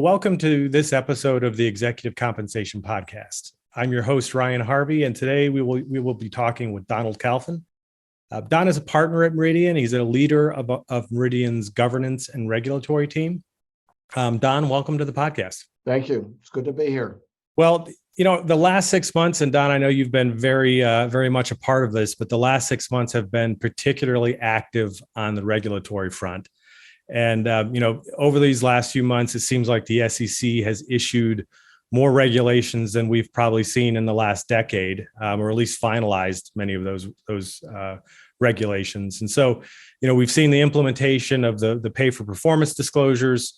welcome to this episode of the Executive Compensation Podcast. I'm your host, Ryan Harvey, and today we will be talking with Donald Kalfen. Don is a partner at Meridian. He's a leader of Meridian's governance and regulatory team. Don, welcome to the podcast. Thank you. It's good to be here. Well, the last 6 months, and Don, I know you've been very much a part of this, but the last 6 months have been particularly active on the regulatory front. And, over these last few months, it seems like the SEC has issued more regulations than we've probably seen in the last decade, or at least finalized many of those regulations. And so, we've seen the implementation of the pay for performance disclosures.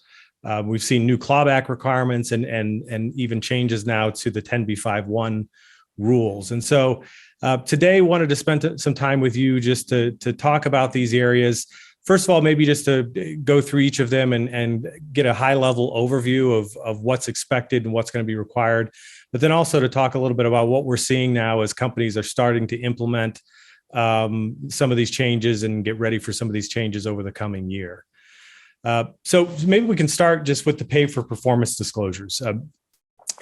We've seen new clawback requirements and even changes now to the 10b5-1 rules. And so today wanted to spend some time with you just to talk about these areas. First of all, maybe just to go through each of them and get a high level overview of what's expected and what's going to be required, but then also to talk a little bit about what we're seeing now as companies are starting to implement some of these changes and get ready for some of these changes over the coming year. So maybe we can start just with the pay for performance disclosures.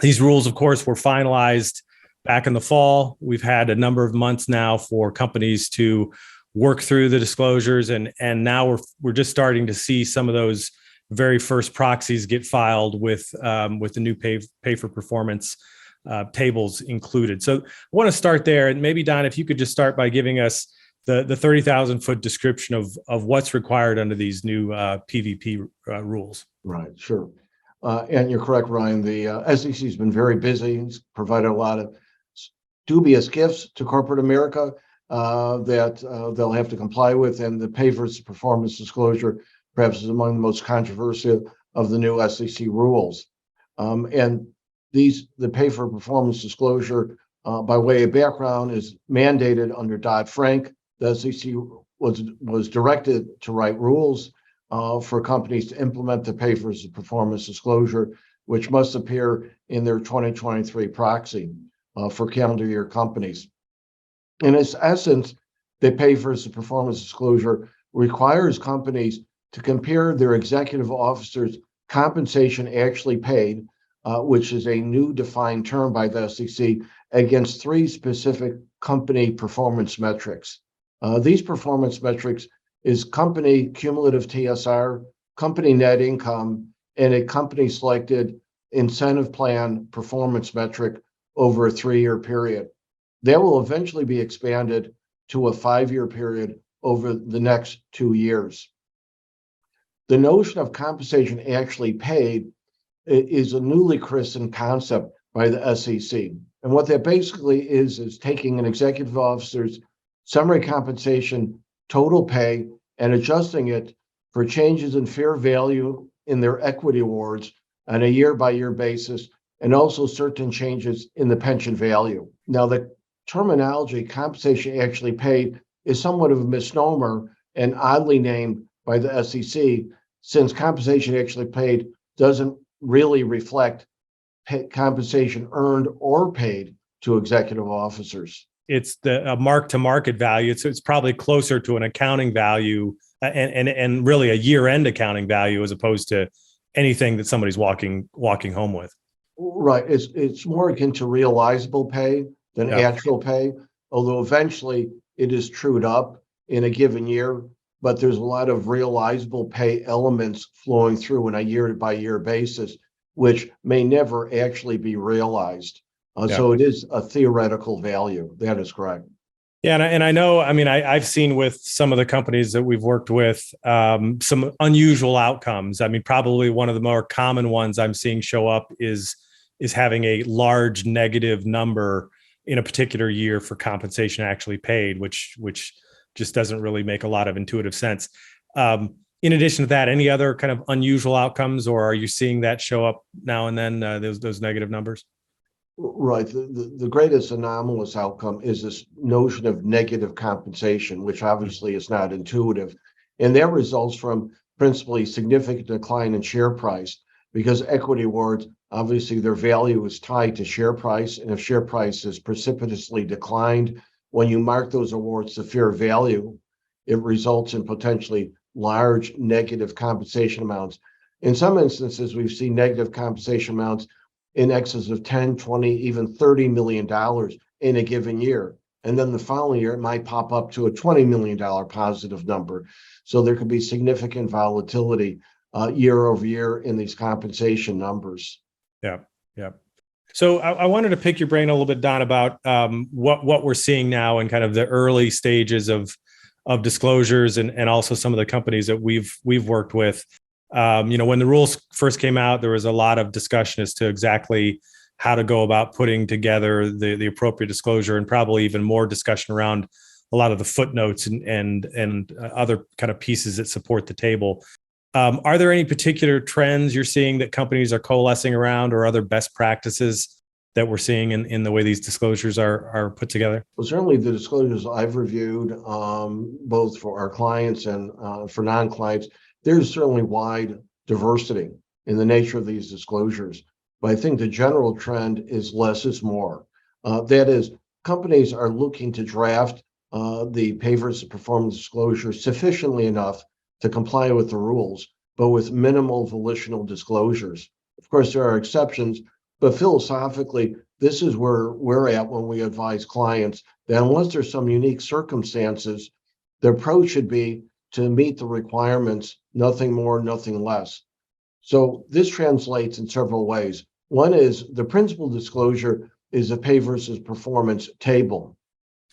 These rules, of course, were finalized back in the fall. We've had a number of months now for companies to work through the disclosures, and now we're just starting to see some of those very first proxies get filed with the new pay for performance tables included. So I want to start there, and maybe Don, if you could just start by giving us the 30,000-foot description of what's required under these new PVP rules. Right, sure. And you're correct, Ryan. The SEC has been very busy. It's provided a lot of dubious gifts to corporate America that they'll have to comply with, and the pay for performance disclosure perhaps is among the most controversial of the new SEC rules. And the pay for performance disclosure, by way of background, is mandated under Dodd-Frank. The SEC was directed to write rules for companies to implement the pay for performance disclosure, which must appear in their 2023 proxy for calendar year companies. In its essence, the pay for performance disclosure requires companies to compare their executive officers' compensation actually paid, which is a new defined term by the SEC, against three specific company performance metrics. These performance metrics is company cumulative TSR, company net income, and a company selected incentive plan performance metric over a 3-year period. That will eventually be expanded to a 5-year period over the next 2 years. The notion of compensation actually paid is a newly christened concept by the SEC. And what that basically is taking an executive officer's summary compensation total pay and adjusting it for changes in fair value in their equity awards on a year-by-year basis, and also certain changes in the pension value. Now, the terminology compensation actually paid is somewhat of a misnomer and oddly named by the SEC, since compensation actually paid doesn't really reflect compensation earned or paid to executive officers. It's a mark-to-market value. It's probably closer to an accounting value and really a year-end accounting value as opposed to anything that somebody's walking home with. Right. It's more akin to realizable pay than actual pay, although eventually it is trued up in a given year, but there's a lot of realizable pay elements flowing through on a year-by-year basis, which may never actually be realized. So it is a theoretical value. That is correct. Yeah, and I know, I've seen with some of the companies that we've worked with some unusual outcomes. Probably one of the more common ones I'm seeing show up is having a large negative number in a particular year for compensation actually paid, which just doesn't really make a lot of intuitive sense. In addition to that, any other kind of unusual outcomes, or are you seeing that show up now and then, those negative numbers? Right. The greatest anomalous outcome is this notion of negative compensation, which obviously is not intuitive. And that results from principally significant decline in share price, because equity awards, obviously their value is tied to share price. And if share price has precipitously declined, when you mark those awards to fair value, it results in potentially large negative compensation amounts. In some instances, we've seen negative compensation amounts in excess of 10, 20, even $30 million in a given year. And then the following year, it might pop up to a $20 million positive number. So there could be significant volatility year over year in these compensation numbers. Yeah, yeah. So I wanted to pick your brain a little bit, Don, about what we're seeing now and kind of the early stages of disclosures and also some of the companies that we've worked with. When the rules first came out, there was a lot of discussion as to exactly how to go about putting together the appropriate disclosure, and probably even more discussion around a lot of the footnotes and other kind of pieces that support the table. Are there any particular trends you're seeing that companies are coalescing around, or other best practices that we're seeing in the way these disclosures are put together? Well, certainly the disclosures I've reviewed, both for our clients and for non-clients, there's certainly wide diversity in the nature of these disclosures. But I think the general trend is less is more. That is, companies are looking to draft the pay versus performance disclosure sufficiently enough to comply with the rules, but with minimal volitional disclosures. Of course, there are exceptions, but philosophically, this is where we're at when we advise clients that unless there's some unique circumstances, the approach should be to meet the requirements, nothing more, nothing less. So this translates in several ways. One is the principal disclosure is a pay versus performance table.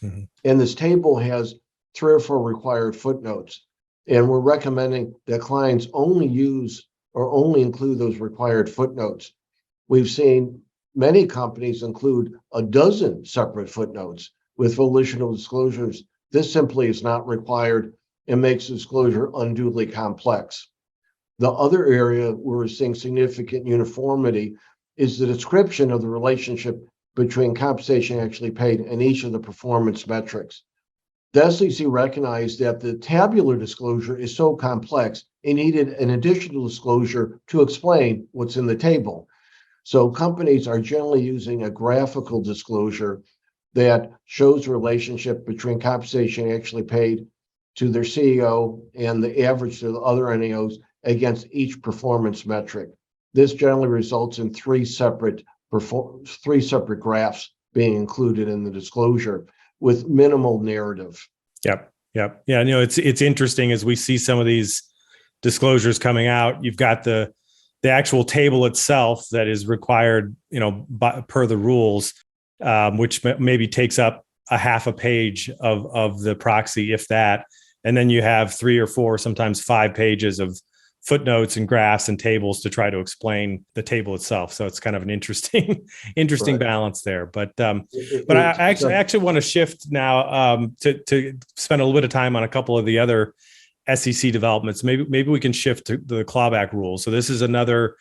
Mm-hmm. And this table has 3 or 4 required footnotes. And we're recommending that clients only use or only include those required footnotes. We've seen many companies include a dozen separate footnotes with volitional disclosures. This simply is not required and makes disclosure unduly complex. The other area where we're seeing significant uniformity is the description of the relationship between compensation actually paid and each of the performance metrics. The SEC recognized that the tabular disclosure is so complex, it needed an additional disclosure to explain what's in the table. So companies are generally using a graphical disclosure that shows the relationship between compensation actually paid to their CEO and the average to the other NAOs against each performance metric. This generally results in 3 separate graphs being included in the disclosure with minimal narrative. Yep. Yeah. It's interesting as we see some of these disclosures coming out. You've got the actual table itself that is required, per the rules, which maybe takes up a half a page of the proxy, if that. And then you have 3 or 4, sometimes 5 pages of footnotes and graphs and tables to try to explain the table itself. So it's kind of an interesting right. balance there. But I actually want to shift now to spend a little bit of time on a couple of the other SEC developments. Maybe we can shift to the clawback rules. So this is another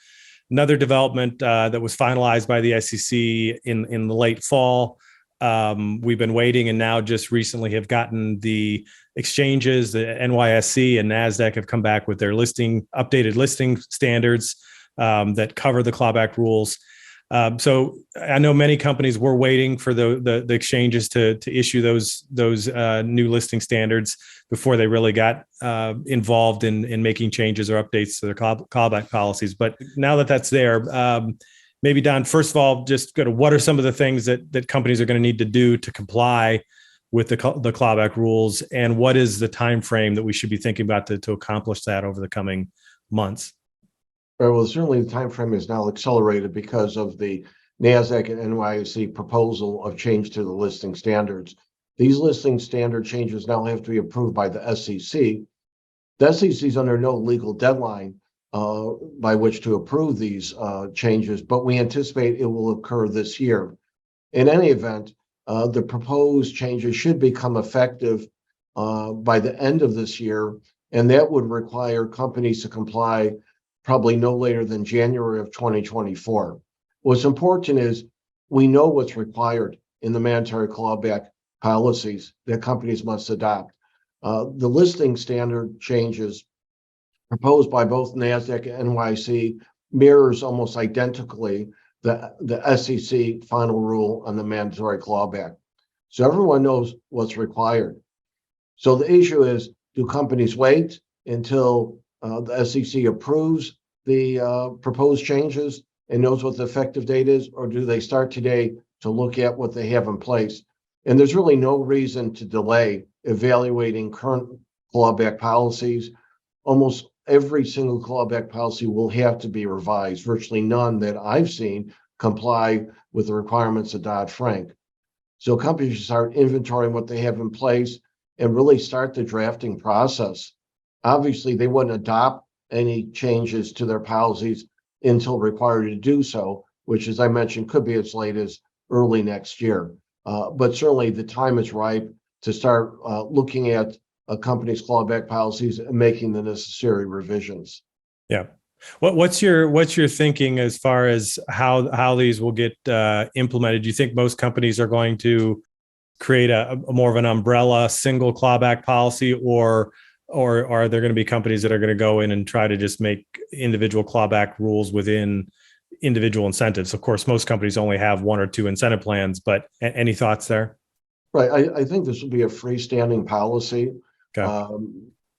development that was finalized by the SEC in the late fall. We've been waiting, and now just recently have gotten the exchanges, the NYSE and NASDAQ have come back with their updated listing standards that cover the clawback rules. So I know many companies were waiting for the exchanges to issue those new listing standards before they really got involved in making changes or updates to their clawback policies. But now that that's there, maybe Don, first of all, just what are some of the things that companies are going to need to do to comply with the clawback rules, and what is the time frame that we should be thinking about to accomplish that over the coming months? Well, certainly the time frame is now accelerated because of the NASDAQ and NYSE proposal of change to the listing standards. These listing standard changes now have to be approved by the SEC. The SEC is under no legal deadline by which to approve these changes, but we anticipate it will occur this year. In any event, the proposed changes should become effective by the end of this year, and that would require companies to comply probably no later than January of 2024. What's important is we know what's required in the mandatory clawback policies that companies must adopt. The listing standard changes proposed by both NASDAQ and NYSE mirrors almost identically the SEC final rule on the mandatory clawback. So everyone knows what's required. So the issue is, do companies wait until the SEC approves the proposed changes and knows what the effective date is, or do they start today to look at what they have in place? And there's really no reason to delay evaluating current clawback policies. Almost every single clawback policy will have to be revised. Virtually none that I've seen comply with the requirements of Dodd-Frank. So companies should start inventorying what they have in place and really start the drafting process. Obviously, they wouldn't adopt any changes to their policies until required to do so, which, as I mentioned, could be as late as early next year. But certainly the time is ripe to start looking at a company's clawback policies and making the necessary revisions. Yeah. What's your thinking as far as how these will get implemented? Do you think most companies are going to create a more of an umbrella single clawback policy, or are there going to be companies that are going to go in and try to just make individual clawback rules within individual incentives? Of course, most companies only have one or two incentive plans, but any thoughts there? Right. I think this will be a freestanding policy. Okay.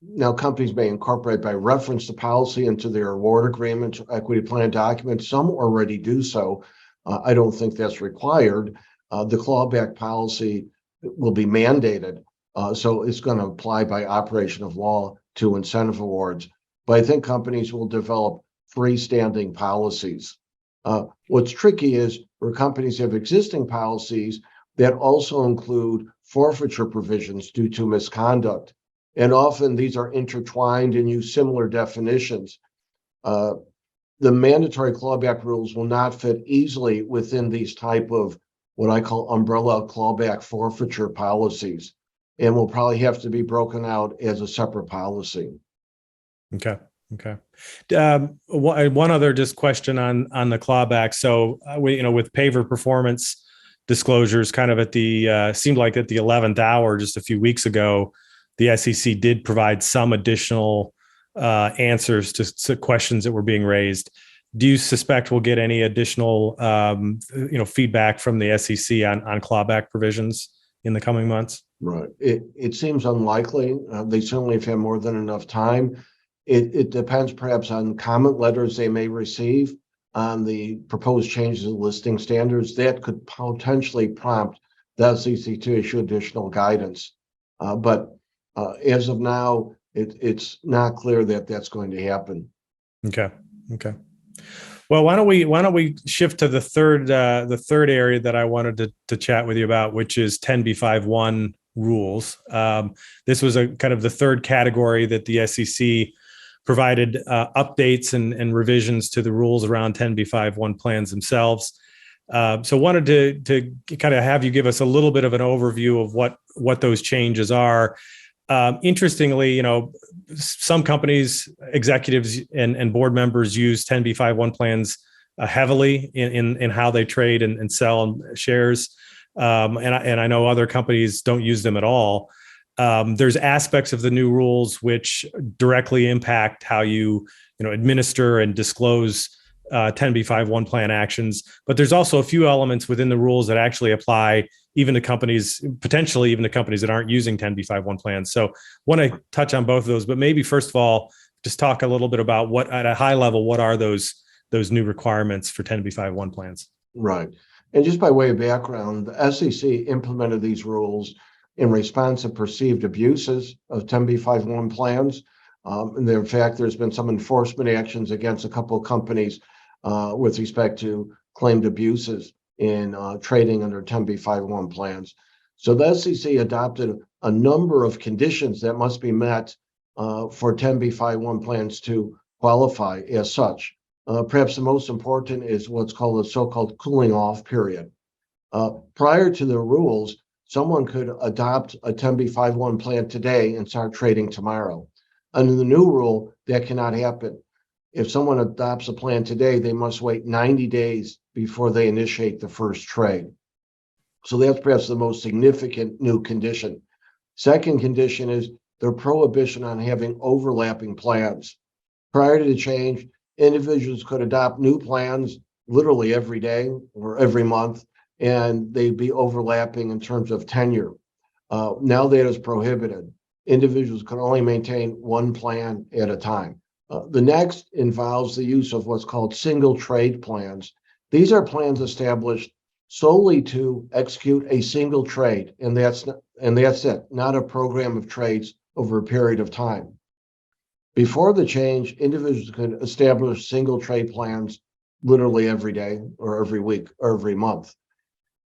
Now, companies may incorporate by reference the policy into their award agreements or equity plan documents. Some already do so. I don't think that's required. The clawback policy will be mandated. So it's going to apply by operation of law to incentive awards. But I think companies will develop freestanding policies. What's tricky is where companies have existing policies that also include forfeiture provisions due to misconduct. And often these are intertwined and use similar definitions. The mandatory clawback rules will not fit easily within these type of what I call umbrella clawback forfeiture policies, and will probably have to be broken out as a separate policy. Okay. One other just question on the clawback. So with paver performance disclosures, kind of at the seemed like at the 11th hour just a few weeks ago, the SEC did provide some additional answers to questions that were being raised. Do you suspect we'll get any additional feedback from the SEC on clawback provisions in the coming months? Right. It seems unlikely. They certainly have had more than enough time. It depends perhaps on comment letters they may receive on the proposed changes in listing standards. That could potentially prompt the SEC to issue additional guidance. But as of now, it's not clear that that's going to happen. Okay. Well, why don't we shift to the third area that I wanted to chat with you about, which is 10b5-1 rules. This was a kind of the third category that the SEC provided updates and revisions to the rules around 10b5-1 plans themselves. So wanted to kind of have you give us a little bit of an overview of what those changes are. Interestingly, some companies, executives and board members use 10b5-1 plans heavily in how they trade and sell shares. And I know other companies don't use them at all. There's aspects of the new rules which directly impact how you administer and disclose 10b5-1 plan actions, but there's also a few elements within the rules that actually apply even to companies, potentially even to companies that aren't using 10b5-1 plans. So want to touch on both of those, but maybe first of all, just talk a little bit about what, at a high level, what are those new requirements for 10b5-1 plans? Right. And just by way of background, the SEC implemented these rules in response to perceived abuses of 10b5-1 plans. And in fact, there's been some enforcement actions against a couple of companies with respect to claimed abuses in trading under 10b5-1 plans. So the SEC adopted a number of conditions that must be met for 10b5-1 plans to qualify as such. Perhaps the most important is what's called a so-called cooling off period. Prior to the rules, someone could adopt a 10b5-1 plan today and start trading tomorrow. Under the new rule, that cannot happen. If someone adopts a plan today, they must wait 90 days before they initiate the first trade. So that's perhaps the most significant new condition. Second condition is the prohibition on having overlapping plans. Prior to the change, individuals could adopt new plans literally every day or every month, and they'd be overlapping in terms of tenure. Now that is prohibited. Individuals can only maintain one plan at a time. The next involves the use of what's called single trade plans. These are plans established solely to execute a single trade, and that's it, not a program of trades over a period of time. Before the change, individuals could establish single trade plans literally every day or every week or every month.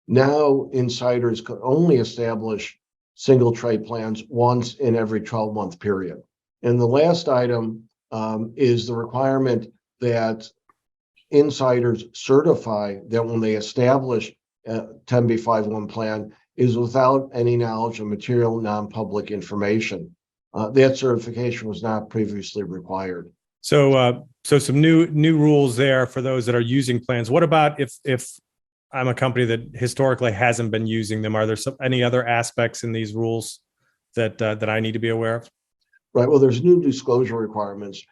Now, insiders could only establish single trade plans once in every 12-month period. And the last item is the requirement that insiders certify that when they establish a 10b5-1 plan is without any knowledge of material non-public information. That certification was not previously required. So some new rules there for those that are using plans. What about if I'm a company that historically hasn't been using them? Are there any other aspects in these rules that I need to be aware of? Right. Well, there's new disclosure requirements.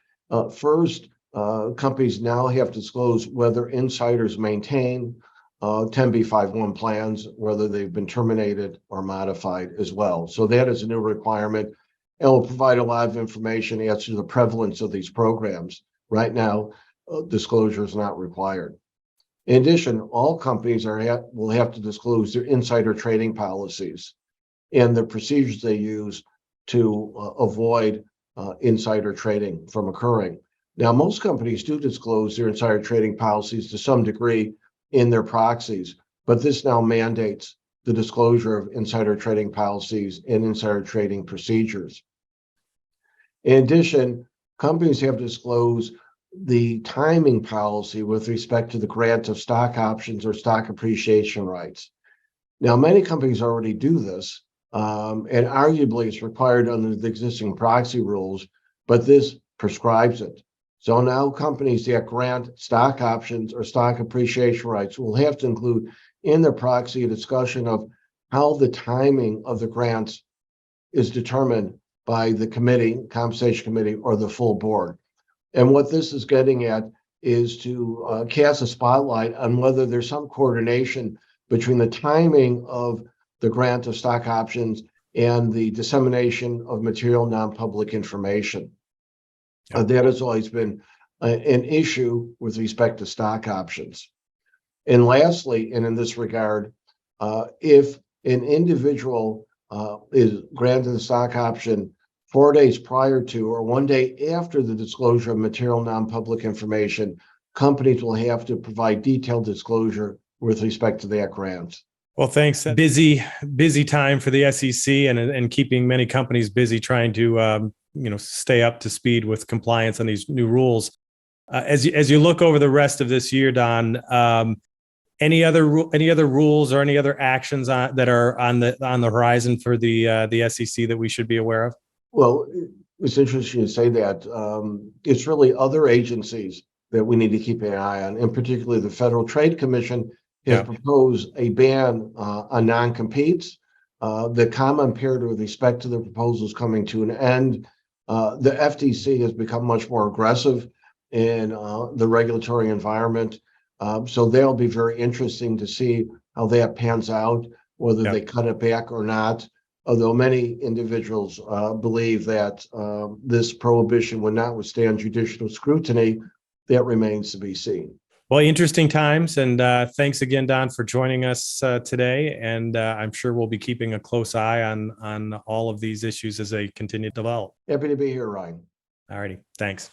First, companies now have to disclose whether insiders maintain 10b5-1 plans, whether they've been terminated or modified as well. So that is a new requirement, and will provide a lot of information as to the prevalence of these programs. Right now, disclosure is not required. In addition, all companies will have to disclose their insider trading policies and the procedures they use to avoid insider trading from occurring. Now, most companies do disclose their insider trading policies to some degree in their proxies, but this now mandates the disclosure of insider trading policies and insider trading procedures. In addition, companies have to disclose the timing policy with respect to the grant of stock options or stock appreciation rights. Now, many companies already do this, and arguably it's required under the existing proxy rules, but this prescribes it. So now companies that grant stock options or stock appreciation rights will have to include in their proxy a discussion of how the timing of the grants is determined by the committee, compensation committee, or the full board. And what this is getting at is to cast a spotlight on whether there's some coordination between the timing of the grant of stock options and the dissemination of material non-public information. That has always been an issue with respect to stock options. And lastly, and in this regard, if an individual is granted a stock option 4 days prior to or 1 day after the disclosure of material non-public information, companies will have to provide detailed disclosure with respect to that grant. Well, thanks. Busy time for the SEC and keeping many companies busy trying to stay up to speed with compliance on these new rules. As you look over the rest of this year, Don, any other rules or any other actions that are on the horizon for the SEC that we should be aware of? Well, it's interesting to say that. It's really other agencies that we need to keep an eye on, and particularly the Federal Trade Commission has proposed a ban on non-competes. The comment period with respect to the proposals coming to an end. The FTC has become much more aggressive in the regulatory environment. So that'll be very interesting to see how that pans out, whether they cut it back or not. Although many individuals believe that this prohibition would not withstand judicial scrutiny, that remains to be seen. Well, interesting times, and thanks again, Don, for joining us today. And I'm sure we'll be keeping a close eye on all of these issues as they continue to develop. Happy to be here, Ryan. All righty, thanks.